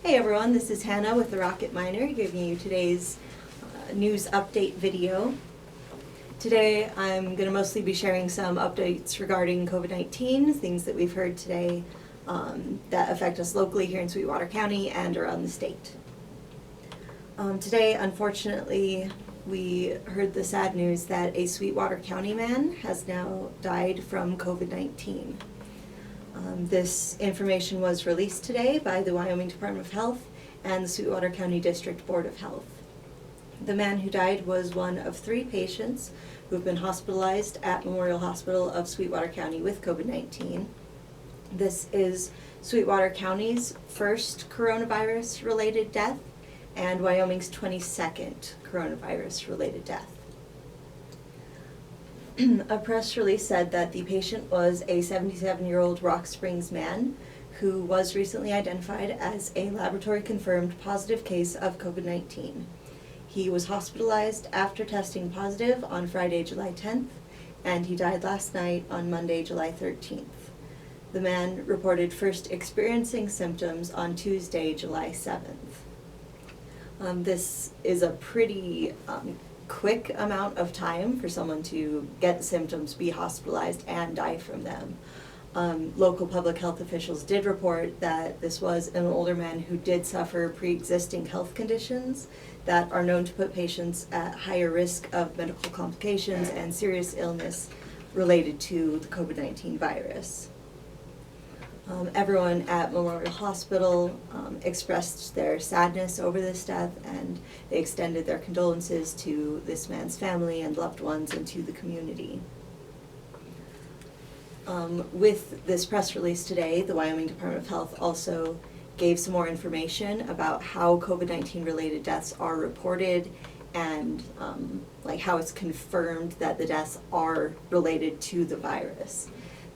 Hey everyone, this is Hannah with the Rocket Miner giving you today's news update video. Today I'm going to mostly be sharing some updates regarding COVID-19, things that we've heard today that affect us locally here in Sweetwater County and around the state. Today, unfortunately, we heard the sad news that a Sweetwater County man has now died from COVID-19. This information was released today by the Wyoming Department of Health and the Sweetwater County District Board of Health. The man who died was one of 3 patients who have been hospitalized at Memorial Hospital of Sweetwater County with COVID-19. This is Sweetwater County's first coronavirus-related death and Wyoming's 22nd coronavirus-related death. A press release said that the patient was a 77-year-old Rock Springs man who was recently identified as a laboratory-confirmed positive case of COVID-19. He was hospitalized after testing positive on Friday, July 10th, and he died last night on Monday, July 13th. The man reported first experiencing symptoms on Tuesday, July 7th. This is a pretty quick amount of time for someone to get symptoms, be hospitalized, and die from them. Local public health officials did report that this was an older man who did suffer pre-existing health conditions that are known to put patients at higher risk of medical complications and serious illness related to the COVID-19 virus. Everyone at Memorial Hospital expressed their sadness over this death, and they extended their condolences to this man's family and loved ones and to the community. With this press release today, the Wyoming Department of Health also gave some more information about how COVID-19 related deaths are reported and how it's confirmed that the deaths are related to the virus.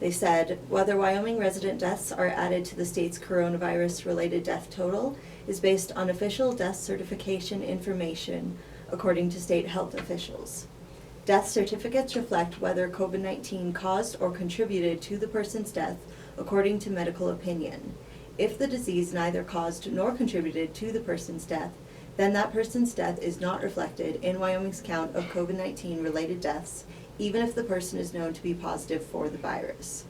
They said, whether Wyoming resident deaths are added to the state's coronavirus-related death total is based on official death certification information, according to state health officials. Death certificates reflect whether COVID-19 caused or contributed to the person's death, according to medical opinion. If the disease neither caused nor contributed to the person's death, then that person's death is not reflected in Wyoming's count of COVID-19 related deaths, even if the person is known to be positive for the virus.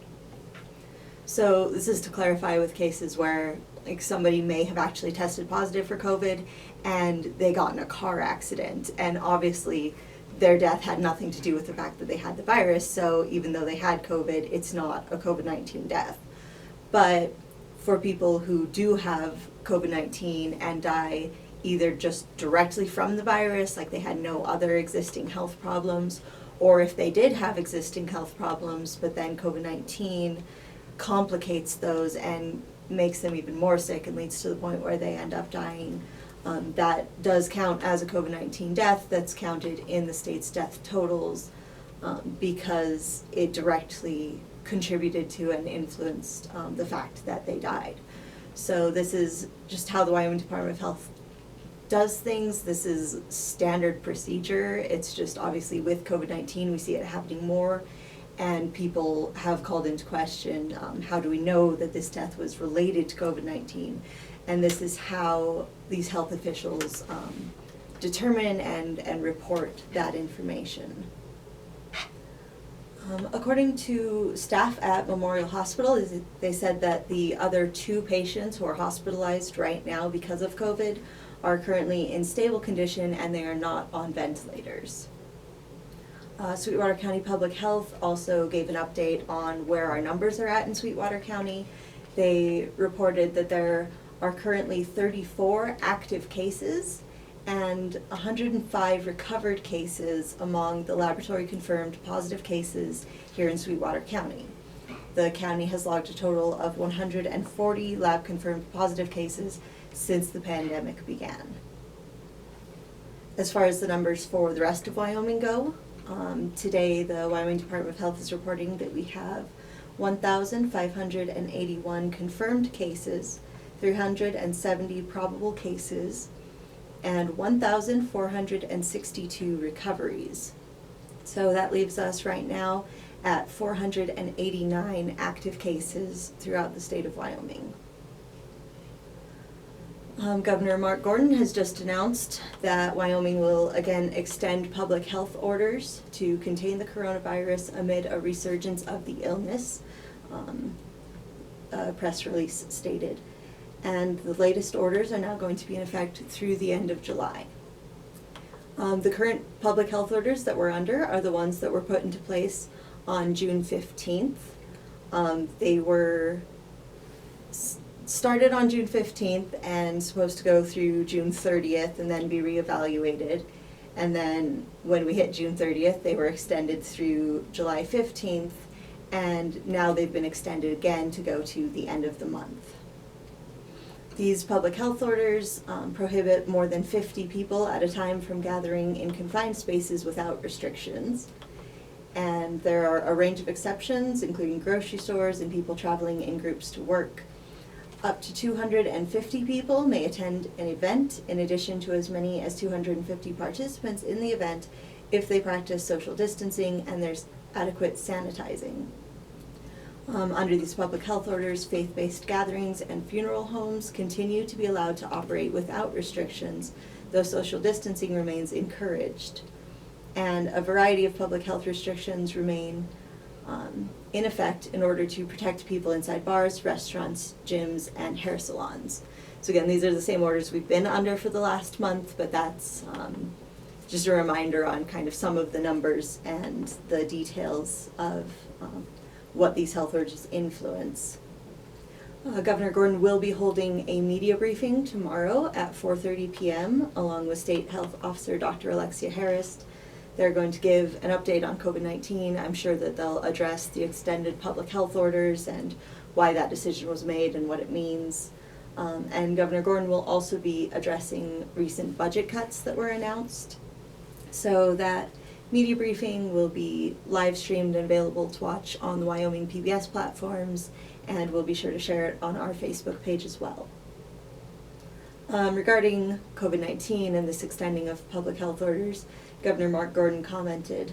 So this is to clarify with cases where somebody may have actually tested positive for COVID and they got in a car accident, and obviously their death had nothing to do with the fact that they had the virus, so even though they had COVID, it's not a COVID-19 death. But for people who do have COVID-19 and die either just directly from the virus, like they had no other existing health problems, or if they did have existing health problems, but then COVID-19 complicates those and makes them even more sick and leads to the point where they end up dying, that does count as a COVID-19 death. That's counted in the state's death totals because it directly contributed to and influenced the fact that they died. So this is just how the Wyoming Department of Health does things. This is standard procedure. It's just obviously with COVID-19 we see it happening more, and people have called into question how do we know that this death was related to COVID-19, and this is how these health officials determine and report that information. According to staff at Memorial Hospital, they said that the other 2 patients who are hospitalized right now because of COVID are currently in stable condition and they are not on ventilators. Sweetwater County Public Health also gave an update on where our numbers are at in Sweetwater County. They reported that there are currently 34 active cases and 105 recovered cases among the laboratory-confirmed positive cases here in Sweetwater County. The county has logged a total of 140 lab-confirmed positive cases since the pandemic began. As far as the numbers for the rest of Wyoming go, today the Wyoming Department of Health is reporting that we have 1,581 confirmed cases, 370 probable cases, and 1,462 recoveries. So that leaves us right now at 489 active cases throughout the state of Wyoming. Governor Mark Gordon has just announced that Wyoming will again extend public health orders to contain the coronavirus amid a resurgence of the illness, a press release stated. And the latest orders are now going to be in effect through the end of July. The current public health orders that we're under are the ones that were put into place on June 15th. They were started on June 15th and supposed to go through June 30th and then be reevaluated. And then when we hit June 30th, they were extended through July 15th, and now they've been extended again to go to the end of the month. These public health orders prohibit more than 50 people at a time from gathering in confined spaces without restrictions. And there are a range of exceptions, including grocery stores and people traveling in groups to work. Up to 250 people may attend an event, in addition to as many as 250 participants in the event if they practice social distancing and there's adequate sanitizing. Under these public health orders, faith-based gatherings and funeral homes continue to be allowed to operate without restrictions, though social distancing remains encouraged. And a variety of public health restrictions remain in effect in order to protect people inside bars, restaurants, gyms, and hair salons. So again, these are the same orders we've been under for the last month, but that's just a reminder on kind of some of the numbers and the details of what these health orders influence. Governor Gordon will be holding a media briefing tomorrow at 4:30 p.m. along with State Health Officer Dr. Alexia Harris. They're going to give an update on COVID-19. I'm sure that they'll address the extended public health orders and why that decision was made and what it means. And Governor Gordon will also be addressing recent budget cuts that were announced. So that media briefing will be live streamed and available to watch on the Wyoming PBS platforms, and we'll be sure to share it on our Facebook page as well. Regarding COVID-19 and this extending of public health orders, Governor Mark Gordon commented,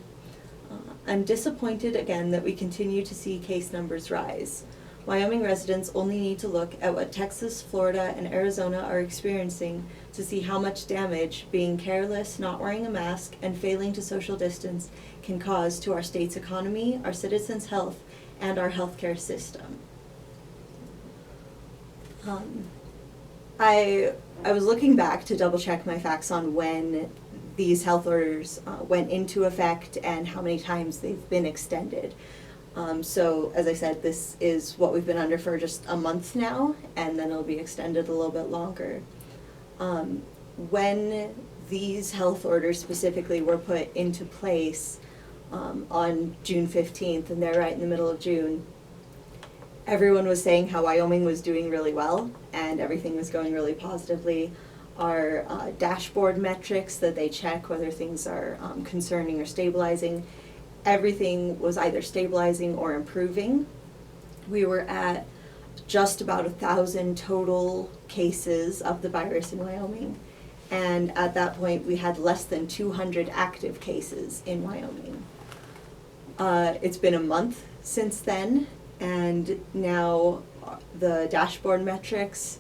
"I'm disappointed again that we continue to see case numbers rise. Wyoming residents only need to look at what Texas, Florida, and Arizona are experiencing to see how much damage being careless, not wearing a mask, and failing to social distance can cause to our state's economy, our citizens' health, and our healthcare system." I was looking back to double check my facts on when these health orders went into effect and how many times they've been extended. So as I said, this is what we've been under for just a month now, and then it'll be extended a little bit longer. When these health orders specifically were put into place on June 15th, and they're right in the middle of June, everyone was saying how Wyoming was doing really well and everything was going really positively. Our dashboard metrics that they check whether things are concerning or stabilizing, everything was either stabilizing or improving. We were at just about 1,000 total cases of the virus in Wyoming, and at that point we had less than 200 active cases in Wyoming. It's been a month since then, and now the dashboard metrics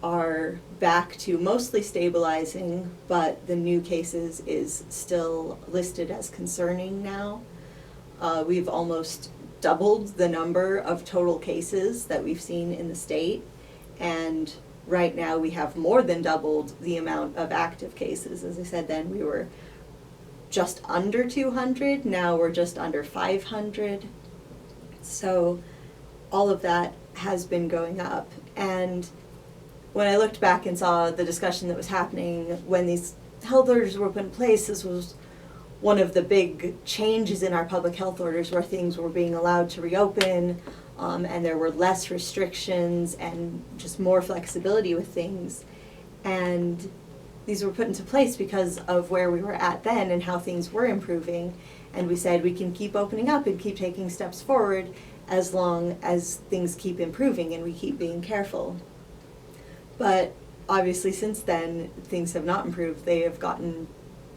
are back to mostly stabilizing, but the new cases is still listed as concerning now. We've almost doubled the number of total cases that we've seen in the state, and right now we have more than doubled the amount of active cases. As I said, then we were just under 200, now we're just under 500. So all of that has been going up. And when I looked back and saw the discussion that was happening when these health orders were put in place, this was one of the big changes in our public health orders where things were being allowed to reopen, and there were less restrictions and just more flexibility with things. And these were put into place because of where we were at then and how things were improving. And we said we can keep opening up and keep taking steps forward as long as things keep improving and we keep being careful. But obviously since then, things have not improved. They have gotten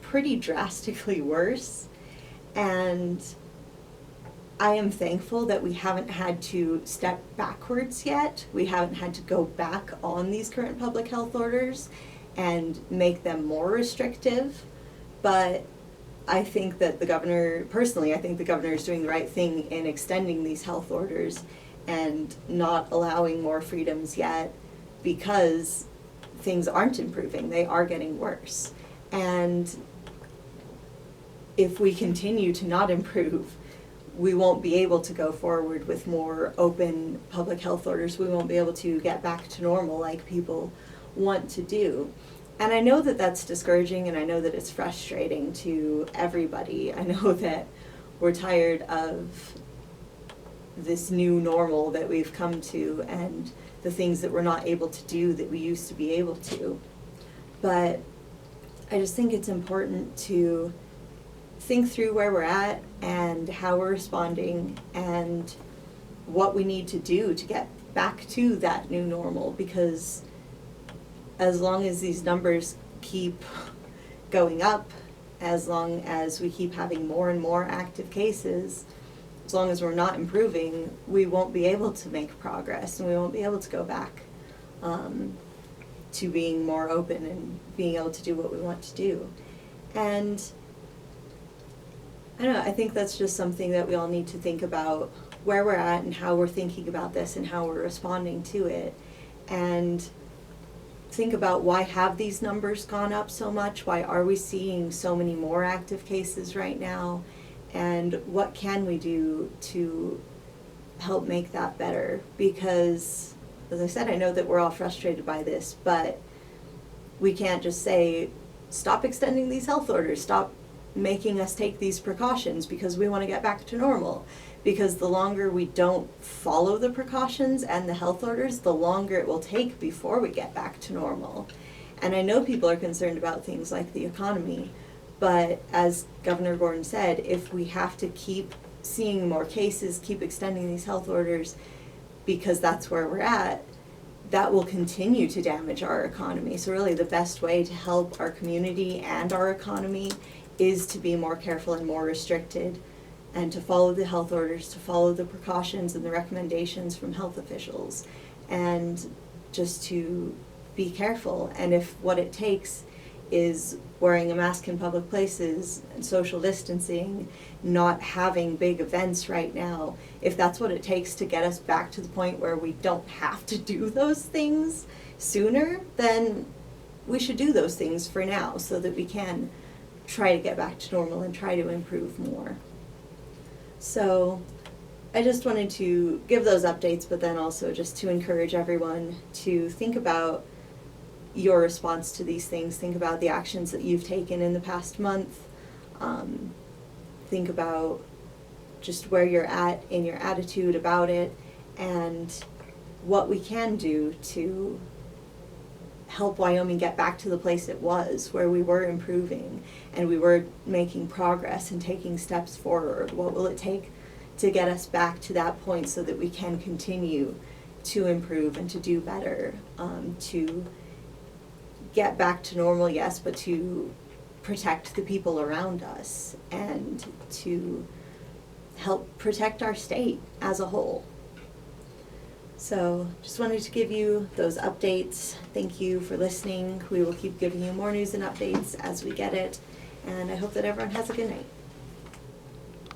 pretty drastically worse. And I am thankful that we haven't had to step backwards yet. We haven't had to go back on these current public health orders and make them more restrictive. But I think that personally, I think the governor is doing the right thing in extending these health orders and not allowing more freedoms yet, because things aren't improving, they are getting worse. And if we continue to not improve, we won't be able to go forward with more open public health orders. We won't be able to get back to normal like people want to do. And I know that that's discouraging, and I know that it's frustrating to everybody. I know that we're tired of this new normal that we've come to and the things that we're not able to do that we used to be able to. But I just think it's important to think through where we're at and how we're responding and what we need to do to get back to that new normal, because as long as these numbers keep going up, as long as we keep having more and more active cases, as long as we're not improving, we won't be able to make progress, and we won't be able to go back to being more open and being able to do what we want to do. And I don't know, I think that's just something that we all need to think about, where we're at and how we're thinking about this and how we're responding to it. And think about, why have these numbers gone up so much? Why are we seeing so many more active cases right now? And what can we do to help make that better? Because, as I said, I know that we're all frustrated by this, but we can't just say, stop extending these health orders, stop making us take these precautions because we want to get back to normal. Because the longer we don't follow the precautions and the health orders, the longer it will take before we get back to normal. And I know people are concerned about things like the economy, but as Governor Gordon said, if we have to keep seeing more cases, keep extending these health orders because that's where we're at, that will continue to damage our economy. So really the best way to help our community and our economy is to be more careful and more restricted, and to follow the health orders, to follow the precautions and the recommendations from health officials, and just to be careful. And if what it takes is wearing a mask in public places and social distancing, not having big events right now, if that's what it takes to get us back to the point where we don't have to do those things sooner, then we should do those things for now so that we can try to get back to normal and try to improve more. So I just wanted to give those updates, but then also just to encourage everyone to think about your response to these things. Think about the actions that you've taken in the past month. Think about just where you're at in your attitude about it, and what we can do to help Wyoming get back to the place it was, where we were improving and we were making progress and taking steps forward. What will it take to get us back to that point so that we can continue to improve and to do better, to get back to normal, yes, but to protect the people around us and to help protect our state as a whole. So just wanted to give you those updates. Thank you for listening. We will keep giving you more news and updates as we get it, and I hope that everyone has a good night.